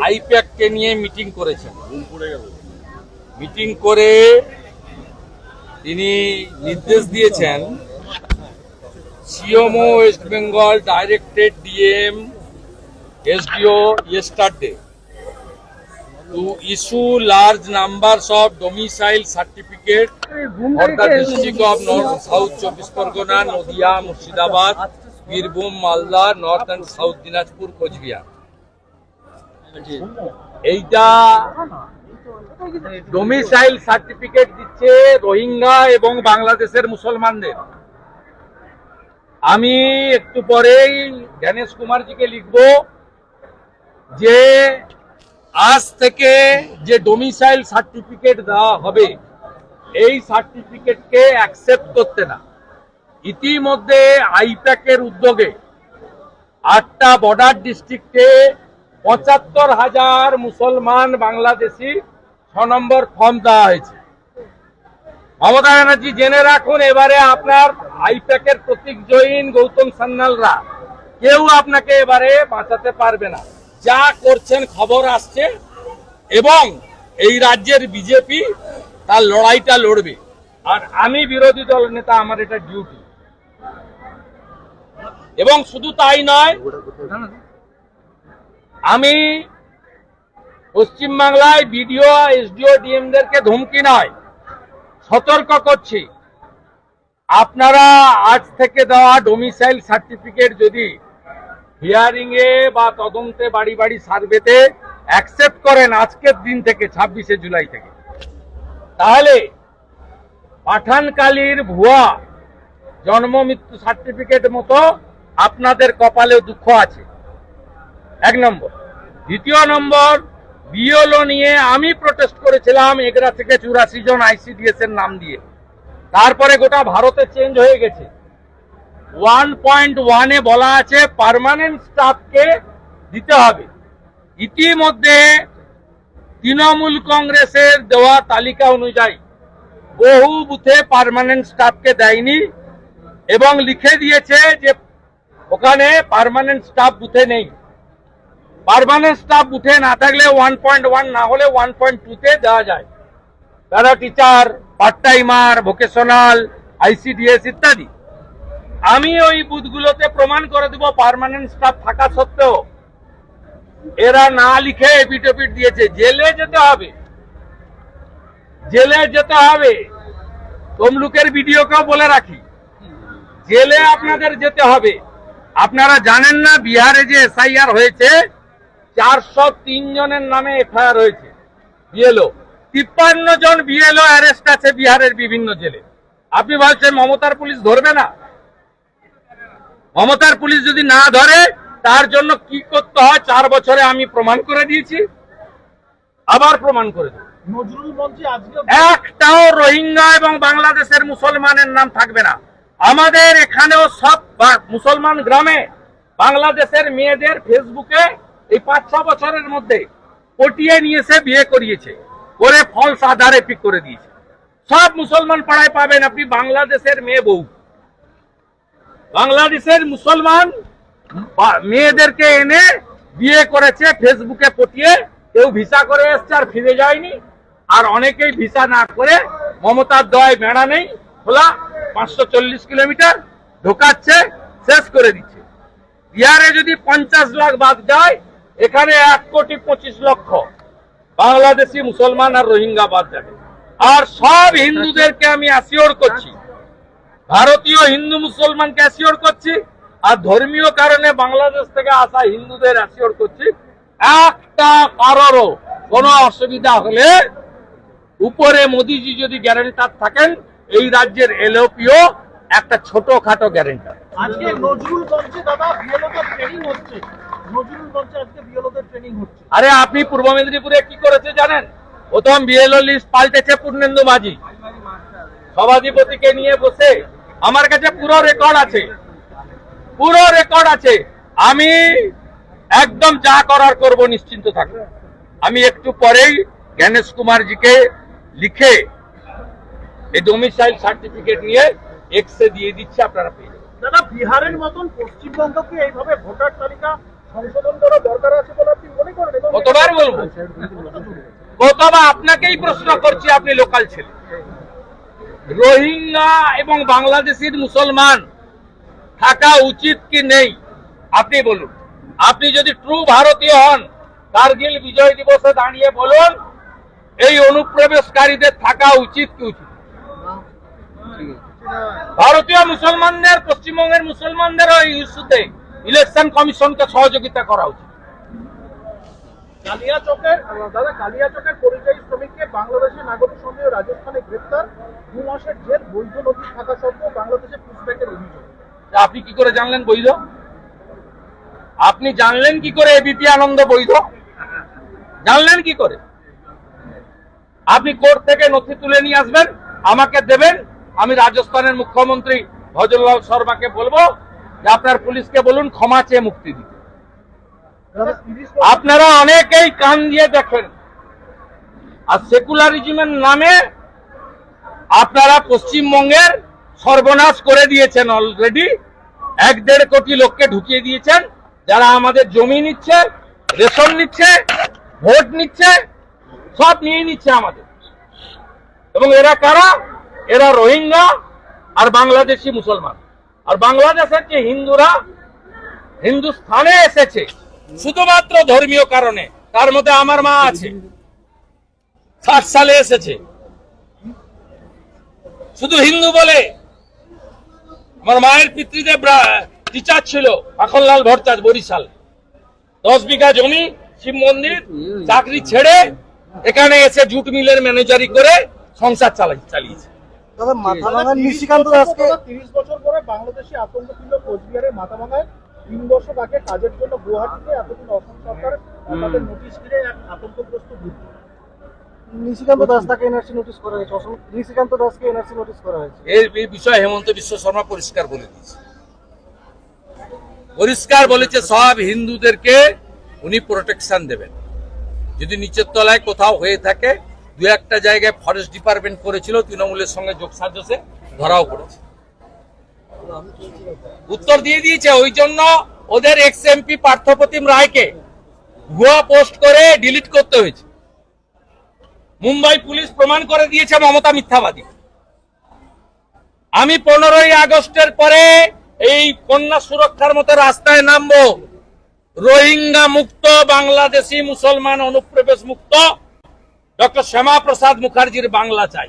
আইপ্যাককে নিয়ে মিটিং করেছেন। মিটিং করে তিনি নির্দেশ দিয়েছেন CMO West Bengal directed DM SDO yesterday to issue large numbers of domicile certificate for the district of North South Chobbish Pargona, Nadia, Murshidabad, Birbhum, Malda, North and South Dinajpur, Coachbihar. এইটা domicile certificate দিচ্ছে রোহিঙ্গা এবং বাংলাদেশের মুসলমানদের। আমি একটু পরেই জ্ঞানেশ কুমারজিকে লিখব যে আজ থেকে যে ডোমিসাইল সার্টিফিকেট দেওয়া হবে এই সার্টিফিকেটকে অ্যাকসেপ্ট করতে না। ইতিমধ্যে আইপ্যাকের উদ্যোগে 8টা বর্ডার ডিস্ট্রিক্টে 75,000 মুসলমান বাংলাদেশি 6 নম্বর ফর্ম দেওয়া হয়েছে। মমতা ব্যানার্জি জেনে রাখুন, এবারে আপনার আইপ্যাকের প্রতীক জৈন, গৌতম সান্যালরা কেউ আপনাকে এবারে বাঁচাতে পারবে না। যা করছেন খবর আসছে এবং এই রাজ্যের বিজেপি তার লড়াইটা লড়বে। আর আমি বিরোধী দল নেতা, আমার এটা ডিউটি। এবং শুধু তাই নয়, আমি পশ্চিমবাংলায় বিডিও, এসডিও, ডিএমদেরকে ধমকি নয়, সতর্ক করছি, আপনারা আজ থেকে দেওয়া ডোমিসাইল সার্টিফিকেট যদি হিয়ারিং এ বা তদন্তে বাড়ি বাড়ি সার্ভেতে অ্যাকসেপ্ট করেন আজকের দিন থেকে 26শে জুলাই থেকে, তাহলে পাঠানকালীর ভুয়া জন্ম মৃত্যু সার্টিফিকেট মতো আপনাদের কপালেও দুঃখ আছে। 1 নম্বর। দ্বিতীয় নম্বর, বিএলও নিয়ে আমি প্রোটেস্ট করেছিলাম 11 থেকে 84 জন ICDS এর নাম দিয়ে। তারপরে গোটা ভারতে চেঞ্জ হয়ে গেছে। 1.1 এ বলা আছে পার্মানেন্ট স্টাফকে দিতে হবে। ইতিমধ্যে তৃণমূল কংগ্রেসের দেওয়া তালিকা অনুযায়ী বহু বুথে পার্মানেন্ট স্টাফকে দেয়নি এবং লিখে দিয়েছে যে ওখানে পার্মানেন্ট স্টাফ বুথে নেই। পার্মানেন্ট স্টাফ বুথে না থাকলে 1.1 না হলে 1.2 দেওয়া যায়। Para teacher, part timer, vocational, ICDS ইত্যাদি। আমি ওই বুথগুলোতে প্রমাণ করে দেব পার্মানেন্ট স্টাফ থাকা সত্ত্বেও এরা না লিখে এপিট দিয়েছে। জেলে যেতে হবে, জেলে যেতে হবে। তমলুকের ভিডিওকেও বলে রাখি, জেলে আপনাদের যেতে হবে। আপনারা জানেন না বিহারে যে SIR হয়েছে 403 জনের নামে FIR হয়েছে বিএলও। 53 জন বিএলও অ্যারেস্ট আছে বিহারের বিভিন্ন জেলে। আপনি বলছেন মমতার পুলিশ ধরবে না? মমতার পুলিশ যদি না ধরে তার জন্য কি করতে হয় 4 বছরে আমি প্রমাণ করে দিয়েছি, আবার প্রমাণ করে দেব। নজরুল মঞ্চে আজকে একটাও রোহিঙ্গা এবং বাংলাদেশের মুসলমানের নাম থাকবে না। আমাদের এখানেও সব মুসলমান গ্রামে বাংলাদেশের মেয়েদের ফেসবুকে এই 5-6 বছরের মধ্যে পটিয়ে নিয়েছে, বিয়ে করিয়েছে, করে ফলস আধারে পিক করে দিয়েছে। সব মুসলমান পাড়ায় পাবেন আপনি বাংলাদেশের মেয়ে বউ। বাংলাদেশের মুসলমান মেয়েদেরকে এনে বিয়ে করেছে ফেসবুকে পটিয়ে। কেউ ভিসা করে এসছে আর ফিরে যায়নি, আর অনেকেই ভিসা না করে মমতার দয় বেড়া নেই, খোলা 540 কিলোমিটার ঢোকাচ্ছে, শেষ করে দিচ্ছে। বিহারে যদি 50 লাখ বাদ যায়, এখানে 1,25,00,000 বাংলাদেশি মুসলমান আর রোহিঙ্গা বাদ যাবে। আর সব হিন্দুদেরকে আমি অ্যাসিওর করছি, ভারতীয় হিন্দু মুসলমানকে অ্যাসিওর করছি, আর ধর্মীয় কারণে বাংলাদেশ থেকে আসা হিন্দুদের অ্যাসিওর করছি, একটা কারোরও কোনো অসুবিধা হলে উপরে মোদিজি যদি গ্যারান্টার থাকেন, এই রাজ্যের LOPও একটা ছোটখাটো গ্যারান্টার। আজকে নজরুল মঞ্চে দাদা বিএলওদের ট্রেনিং হচ্ছে। নজরুল মঞ্চে আজকে বিএলওদের ট্রেনিং হচ্ছে। আরে আপনি পূর্ব মেদিনীপুরে কি করেছে জানেন? প্রথম বিএলও লিস্ট পাল্টেছে পূর্ণেন্দু মাঝি, সভাধিপতিকে নিয়ে বসে। আমার কাছে পুরো রেকর্ড আছে, পুরো রেকর্ড আছে। আমি একদম যা করার করব, নিশ্চিন্ত থাকবো। আমি একটু পরেই জ্ঞানেশ কুমারজিকে লিখে এই ডোমিসাইল সার্টিফিকেট নিয়ে এক্সে দিয়ে দিচ্ছি, আপনারা পেয়ে যাবেন। দাদা বিহারের মতন পশ্চিমবঙ্গকে এইভাবে ভোটার তালিকা সংশোধন করা দরকার আছে বলে আপনি মনে করেন? এবং কতবার বলবো, কতবার আপনাকেই প্রশ্ন করছি, আপনি লোকাল ছেলে। রোহিঙ্গা এবং বাংলাদেশের মুসলমান থাকা উচিত কি নেই আপনি বলুন। আপনি যদি ট্রু ভারতীয় হন, কার্গিল বিজয় দিবসে দাঁড়িয়ে বলুন এই অনুপ্রবেশকারীদের থাকা উচিত কি উচিত। ভারতীয় মুসলমানদের, পশ্চিমবঙ্গের মুসলমানদের ওই ইস্যুতে ইলেকশন কমিশনকে সহযোগিতা করা উচিত। কালিয়াচকের পরিযায়ী শ্রমিককে বাংলাদেশের নাগরিক সন্দেহে রাজস্থানে গ্রেপ্তার, 2 মাসের জেল, বৈধ নোটিশ থাকা সত্ত্বেও বাংলাদেশে পুশব্যাকের অভিযোগ। আপনি কি করে জানলেন বৈধ? আপনি জানলেন কি করে এবিপি আনন্দ বৈধ? জানলেন কি করে? আপনি কোর্ট থেকে নথি তুলে নিয়ে আসবেন, আমাকে দেবেন, আমি রাজস্থানের মুখ্যমন্ত্রী ভজনলাল শর্মাকে বলবো যে আপনার পুলিশকে বলুন ক্ষমা চেয়ে মুক্তি দিতে। আপনারা অনেকেই কান দিয়ে দেখেন, আর সেকুলারিজমের নামে আপনারা পশ্চিমবঙ্গের সর্বনাশ করে দিয়েছেন। অলরেডি 1-1.5 কোটি লোককে ঢুকিয়ে দিয়েছেন, যারা আমাদের জমি নিচ্ছে, রেশন নিচ্ছে, ভোট নিচ্ছে, সব নিয়ে নিচ্ছে আমাদের। এবং এরা কারা? এরা রোহিঙ্গা আর বাংলাদেশি মুসলমান। আর বাংলাদেশের যে হিন্দুরা হিন্দুস্থানে এসেছে শুধুমাত্র ধর্মীয় কারণে, তার মধ্যে আমার মা আছে, 60 সালে এসেছে শুধু হিন্দু বলে। আমার মায়ের পিতৃদেব টিচার ছিল, মাখনলাল ভট্টাচার্য, বরিশাল। 10 বিঘা জমি, শিব মন্দির, চাকরি ছেড়ে এখানে এসে জুট মিলের ম্যানেজারি করে সংসার চালিয়েছে। 30 বছর পরে বাংলাদেশি আতঙ্ক ছিল কোচবিহারের মাথাভাঙায়। 3 বছর আগে কাজের জন্য গুয়াহাটিতে এতদিন অসম সরকার তাদের নোটিশ দিয়ে এক আতঙ্কগ্রস্ত ঘুরত। নিশিকান্ত দাস তাকে এনআরসি নোটিশ করা হয়েছে, নিশিকান্ত দাসকে এনআরসি নোটিশ করা হয়েছে। এই বিষয়ে হেমন্ত বিশ্ব শর্মা পরিষ্কার বলে দিয়েছে, পরিষ্কার বলেছে সব হিন্দুদেরকে উনি প্রোটেকশন দেবেন। যদি নিচের তলায় কোথাও হয়ে থাকে, 2-1টা জায়গায় ফরেস্ট ডিপার্টমেন্ট করেছিল, তৃণমূলের সঙ্গে যোগসাজশে ধরাও পড়েছে, উত্তর দিয়ে দিয়েছে। ওই জন্য ওদের এক্স এমপি পার্থপ্রতিম রায়কে ভুয়া পোস্ট করে ডিলিট করতে হয়েছে। মুম্বাই পুলিশ প্রমাণ করে দিয়েছে মমতা মিথ্যাবাদী। আমি 15ই আগস্টের পরে এই কন্যা সুরক্ষার মতো রাস্তায় নামবো, রোহিঙ্গা মুক্ত, বাংলাদেশি মুসলমান অনুপ্রবেশ মুক্ত ডক্টর শ্যামা প্রসাদ মুখার্জির বাংলা চাই।